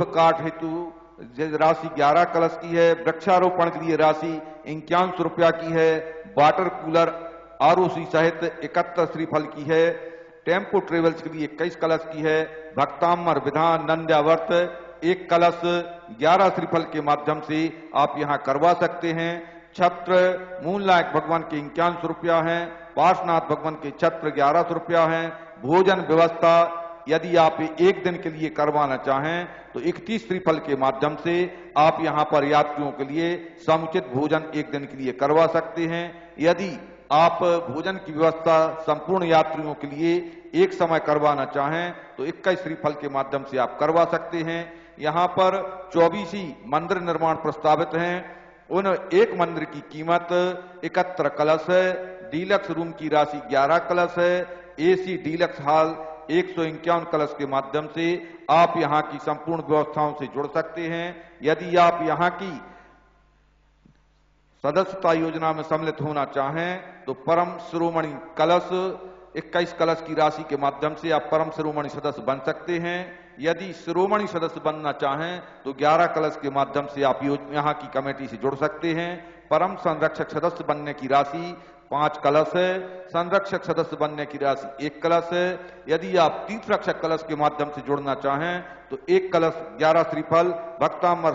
Gulf काट हेतु राशि 11 कलश की है। वृक्षारोपण के लिए राशि 51 रुपया की है। वाटर कूलर आरओसी सहित 71 श्रीफल की है। टेम्पो ट्रेवल्स के लिए 21 कलश की है। भक्ताम्बर विधान नंद्यावर्त 1 कलश 11 श्रीफल के माध्यम से आप यहाँ करवा सकते हैं। छत्र मूलनायक भगवान के 51 रुपया है। पार्श्वनाथ भगवान के छत्र 1100 रुपया है। भोजन व्यवस्था यदि आप एक दिन के लिए करवाना चाहें तो 31 श्रीफल के माध्यम से आप यहाँ पर यात्रियों के लिए समुचित भोजन एक दिन के लिए करवा सकते हैं। यदि आप भोजन की व्यवस्था संपूर्ण यात्रियों के लिए एक समय करवाना चाहें तो 21 श्रीफल के माध्यम से आप करवा सकते हैं। यहाँ पर 24 ही मंदिर निर्माण प्रस्तावित हैं। उन एक मंदिर की कीमत 71 कलश है। डीलक्स रूम की राशि 11 कलश है। एसी डीलक्स हॉल 151 कलश के माध्यम से आप यहाँ की संपूर्ण व्यवस्थाओं से जुड़ सकते हैं। यदि आप यहाँ की सदस्यता योजना में सम्मिलित होना चाहें तो परम शिरोमणि कलश 21 कलश की राशि के माध्यम से आप परम शिरोमणि सदस्य बन सकते हैं। यदि शिरोमणि सदस्य बनना चाहें तो 11 कलश के माध्यम से आप यहाँ की कमेटी से जुड़ सकते हैं। परम संरक्षक सदस्य बनने की राशि 5 कलश है। संरक्षक सदस्य बनने की राशि 1 कलश है। यदि आप तीर्थ रक्षक कलश के माध्यम से जुड़ना चाहें तो 1 कलश 11 श्रीफल। भक्ताम्बर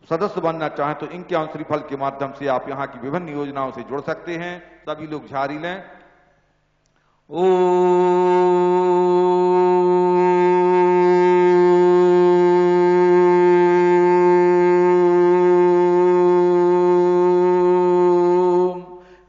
सदस्य बनना चाहें तो 51 श्रीफल के माध्यम से आप यहाँ की विभिन्न योजनाओं से जुड़ सकते हैं। सभी लोग झाड़ी लें।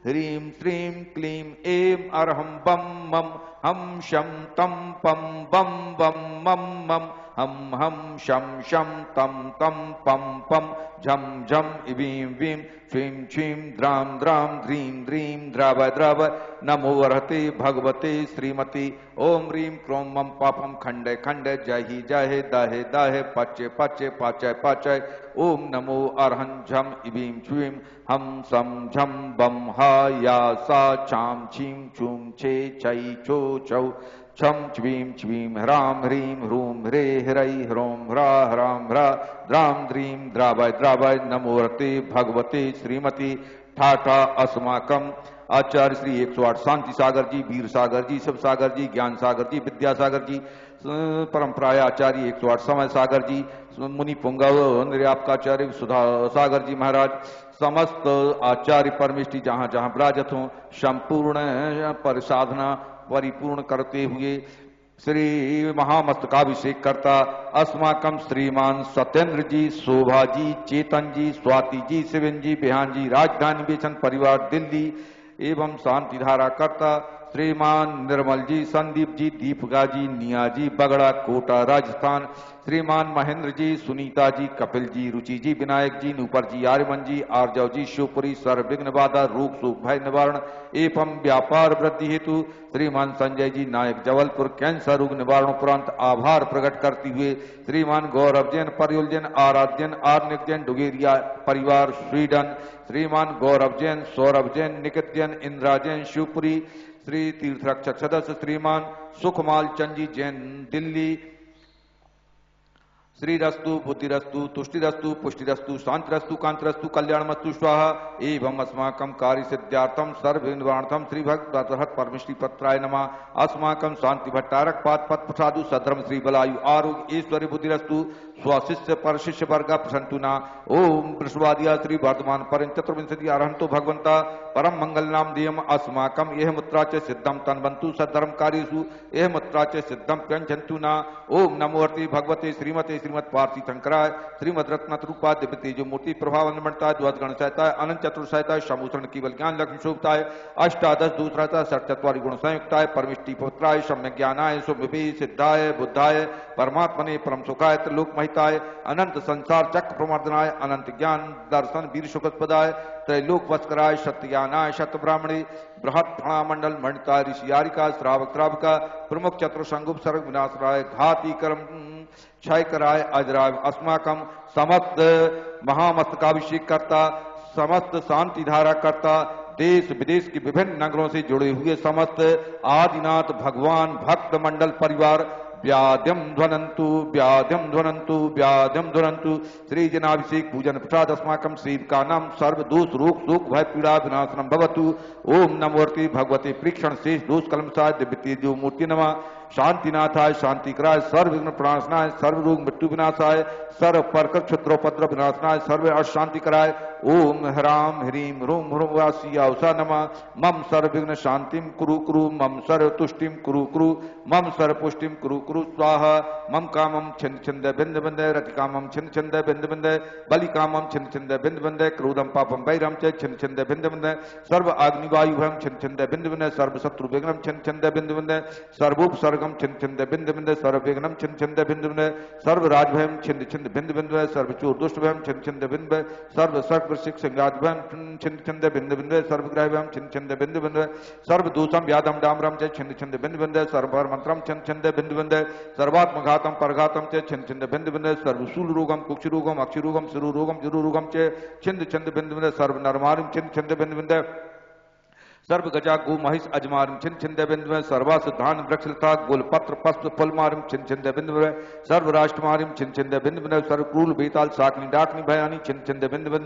ह्रीं श्रीं क्लीं ऐं अरहं बम मम हम शम तम पम बम बम मम मम हम हम शम शम तम तम पम पम झम झम इवीं वीं छीं छीं द्राम द्राम ध्रीं ध्रीं द्राव द्राव नमो अर्हते भगवते श्रीमती ओम ह्रीं क्रों मम पापम खंडे खंडे जहि जहे दहे दहे पचे पचे पाचय पाचय ओम नमो अर्हं झम इवीं छ्वीं हम सम झम बम हा या सा चाम छीं छूं छे चै छो चौ छम च्वीं च्वीं ह्रां ह्रीं ह्रूं ह्रे ह्रै ह्रों ह्रा ह्रां ह्रा द्रां द्रीं द्रावय द्रावय नमो अर्हते भगवते श्रीमती ठाठा अस्माकम आचार्य श्री 108 शांति सागर जी, वीर सागर जी, शिव सागर जी, ज्ञान सागर जी, विद्यासागर जी, परंपराय आचार्य 108 समय सागर जी, मुनि पुंगव निर्यापकाचार्य सुधा सागर जी महाराज, समस्त आचार्य परमेष्टि जहां जहां विराजत हों संपूर्ण पर साधना परिपूर्ण करते हुए श्री महामस्तकाभिषेक करता अस्माकम श्रीमान सत्येंद्र जी, शोभा जी, चेतन जी, स्वाति जी, शिवन जी, बिहान जी, राजधानी बेचन परिवार दिल्ली एवं शांतिधारा करता श्रीमान निर्मल जी, संदीप जी, दीपगा जी, निया जी, बगड़ा कोटा राजस्थान, श्रीमान महेंद्र जी, सुनीता जी, कपिल जी, रुचि जी, विनायक जी, नूपर जी, आर्यमन जी, आर्जव जी, शिवपुरी सर्वविघ्न बाधा रोग शोक भय निवारण एवं व्यापार वृद्धि हेतु श्रीमान संजय जी, नायक जबलपुर कैंसर रोग निवारण उपरांत आभार प्रकट करते हुए श्रीमान गौरव जैन, परयुल जैन, आराध्यन, आर्निक जैन, डुगेरिया परिवार स्वीडन, श्रीमान गौरव जैन, सौरभ जैन, निकित जैन, इंदिरा जैन, शिवपुरी, श्री तीर्थ रक्षक सदस्य श्रीमान सुखमाल चंदी जैन दिल्ली, श्रीरस्तु बुद्धिरस्तु तुष्टिरस्तु पुष्टिरस्तु शांतिरस्तु कांतिरस्तु कल्याणमस्तु स्वाहा एवं अस्माकं कार्य सिद्ध्यार्थम सर्व निवारणार्थम श्री भक्त परमेष्टि पत्राय नमः अस्माकं शांति भट्टारक पाद पद प्रसादु सधर्म श्री बलायु आरोग्य ऐश्वर्य बुद्धिरस्तु स्वशिष्य पर शिष्य वर्ग प्रसंतु न ओम वृषवादिया श्री वर्तमान पर चतुर्विंशति अरहंतो भगवंता परम मंगल नाम देयम अस्माकम यह मुत्रा च सिद्धम तन्वंतु सद्धर्म कार्यसु यह मुत्रा च सिद्धम प्यंजंतु न ओम नमो अर्ति भगवते श्रीमते श्रीमद पार्थी शंकराय श्रीमद रत्न रूपा दिव्य तेजो मूर्ति प्रभाव निमंत्रणता द्वाद गण सहिताय अनंत चतुर सहिताय समुद्रण केवल ज्ञान लक्ष्मी शोभताय अष्टादश दूसराय षट चत्वारि गुण संयुक्ताय परमिष्टि पुत्राय सम्य ज्ञानाय सुविभि सिद्धाय बुद्धाय परमात्मने परम सुखाय त्रिलोक महिताय अनंत संसार चक्र प्रमर्दनाय अनंत ज्ञान दर्शन वीर सुखदपदाय त्रैलोक वस्कराय सत्य ज्ञानाय शत ब्राह्मणे बृहत फणामंडल मंडिताय ऋषियारिका श्रावक श्रावका प्रमुख चतुर संगुप सर्ग विनाशराय घाती कर्म क्षय कराय अजराय अस्माकम समस्त महामस्तकाभिषेक करता समस्त शांति धारा करता देश विदेश के विभिन्न नगरों से जुड़े हुए समस्त आदिनाथ भगवान भक्त मंडल परिवार व्याध्यम ध्वनन्तु व्याध्यम ध्वनन्तु व्याध्यम ध्वनन्तु। श्री जनाभिषेक पूजन प्रसाद अस्माकं सेवकानां सर्व दोष रोग शोक भय पीड़ा विनाशनम भवतु। ओम नमोर्ति भगवते प्रीक्षण शेष दोष कलमसाय दिव्य तेजो मूर्ति नमः। शांतिनाथाय शांतिकराय सर्व विघ्न प्रणाशनाय सर्व रोग मृत्यु विनाशाय सर्व परकर क्षत्रोपद्र विनाशनाय सर्व अशांति कराय। ओम ह्राम ह्रीम ह्रूम ह्रूम वासियावसा नमः। मम सर्व विघ्न शांतिम कुरु कुरु मम सर्व तुष्टिम कुरु कुरु मम सर्व पुष्टिम कुरु कुरु स्वाहा। मम कामम छिन्न छिंद बिंद बिंद रति कामम छिन्न छिंद बिंद बिंद बलि कामम छिन्न छिंद बिंद बिंद क्रोधम पापम वैरम च छिन्न छिंद बिंद बिंद सर्व अग्निवायु भयम छिन्न छिंद बिंद बिंद सर्व शत्रु विघ्नम छिन्न छिंद बिंद बिंद सर्वोपसर्गम छिन्न छिंद बिंद बिंद सर्व विघ्नम छिन्न छिंद बिंद बिंद सर्व राजभयम छिन्न छिंद बिंद बिंद सर्व चोर दुष्ट भयम छिन्न छिंद बिंद सर्व सर्प वृश्चिक संघात भयम छिन्न छिंद बिंद बिंद सर्व ग्रह भयम छिन्न छिंद बिंद बिंद सर्व दूषम व्याधम डामरम च छिन्न छिंद बिंद बिंद सर्व मंत्रम छिन्न छिंद बिंद बिंद सर्वात्मघातम परघातम च छिन्न छिंद बिंद बिंद सर्व शूल रोगम कुक्ष रोगम अक्षि रोगम शिरो रोगम जरु रोगम च छिंद छिंद बिंद बिंद सर्व नरमारिम छिन्न छिंद बिंद बिंद सर्व गजा गो महिष अजमारिम छिन्न छिंद बिंदु सर्वास धान वृक्षलता गोलपत्र पस्प फलमारिम छिन्न छिंद बिंदु सर्व राष्ट्रमारिम छिन्न छिंद बिंदु सर्व क्रूल बेताल शाकनी डाकनी भयानी छिन्न छिंद बिंदु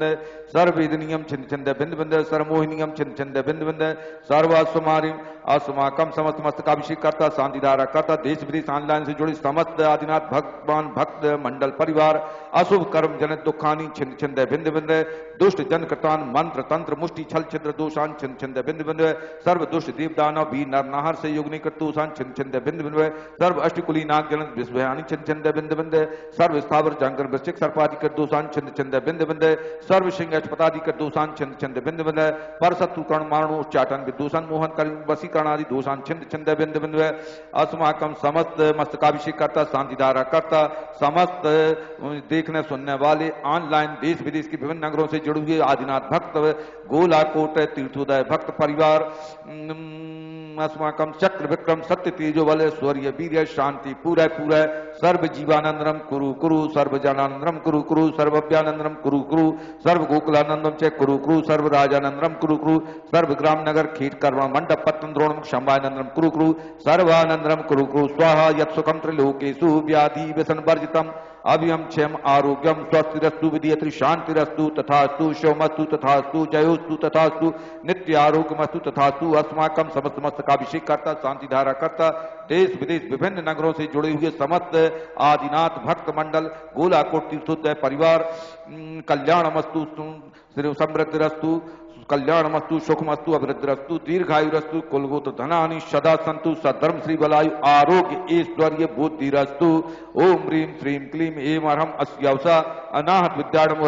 सर्व वेदनियम छिन्न छिंद बिंदु सर्व मोहिनियम छिन्न छिंद बिंदु सर्वास्वमारिम अस्माकम समस्त मस्तकाभिषेक करता शांतिधारा करता देश विदेश ऑनलाइन से जुड़ी समस्त आदिनाथ भगवान भक्त मंडल परिवार अशुभ कर्म जनित दुखानी छिन्न छिंद बिंदु दुष्ट जन कृतान मंत्र तंत्र मुष्टि छल छिद्र दोषान छिन्न छिंद बिंदु सर्व दुष्ट देव दानव वीर नर नाहर से योगनी कर्तूषान छिन्न छिंद बिंदु सर्व अष्टकुली नाग जन विश्वयानी छिन्न छिंद बिंदु सर्व स्थावर जंगर वृश्चिक सर्पादि कर्तूषान छिन्न छिंद बिंदु सर्व सिंह अष्टपदादि कर्तूषान छिन्न छिंद बिंदु पर शत्रु कर्ण मारणो उच्चाटन विदूषण मोहन कर वसीकरण आदि दोषान छिन्न छिंद बिंदु अस्माकम समस्त मस्तकाभिषेक करता शांतिधारा करता समस्त देखने सुनने वाले ऑनलाइन देश विदेश के विभिन्न नगरों से जुड़े हुए आदिनाथ भक्त गोलाकोट तीर्थोदय भक्त परिवार अस्माकम चक्र विक्रम सत्य तेजो बल स्वर्य वीर्य शांति पूरा पूरा सर्व जीवानंदनम कुरु कुरु सर्व जनानंदनम कुरु कुरु सर्व अभ्यानंदनम कुरु कुरु सर्व गोकुलानंदम च कुरु कुरु सर्व राजानंदनम कुरु कुरु सर्व ग्राम नगर खेत कर्म मंडप पत्तन द्रोणम क्षमानंदनम कुरु कुरु सर्वानंदनम कुरु कुरु स्वाहा यत् सुखम त्रिलोकेषु व्याधि व्यसन वर्जितम अभियम क्षेम आरोग्यम स्वस्थिरस्तु विधीयत्री शांतिरस्तु तथास्तु शिवमस्तु तथास्तु जयोस्तु तथास्तु नित्य आरोग्यमस्तु तथास्तु अस्माकम समस्त मस्तकाभिषेक करता शांतिधारा करता देश विदेश विभिन्न नगरों से जुड़े हुए समस्त आदिनाथ भक्त मंडल गोलाकोट तीर्थोदय परिवार कल्याणमस्तु समृद्धिरस्तु कल्याणमस्तु सुखमस्तु अभिवृद्धिरस्तु दीर्घायुरस्तु कुलगोत्र धनानि सदा संतु सद्धर्म श्री बलायु आरोग्य ऐश्वर्य बुद्धिरस्तु। ओम ह्रीं श्रीं क्लीं ऐं अर्हं अस्यावसा अनाहत विद्याडम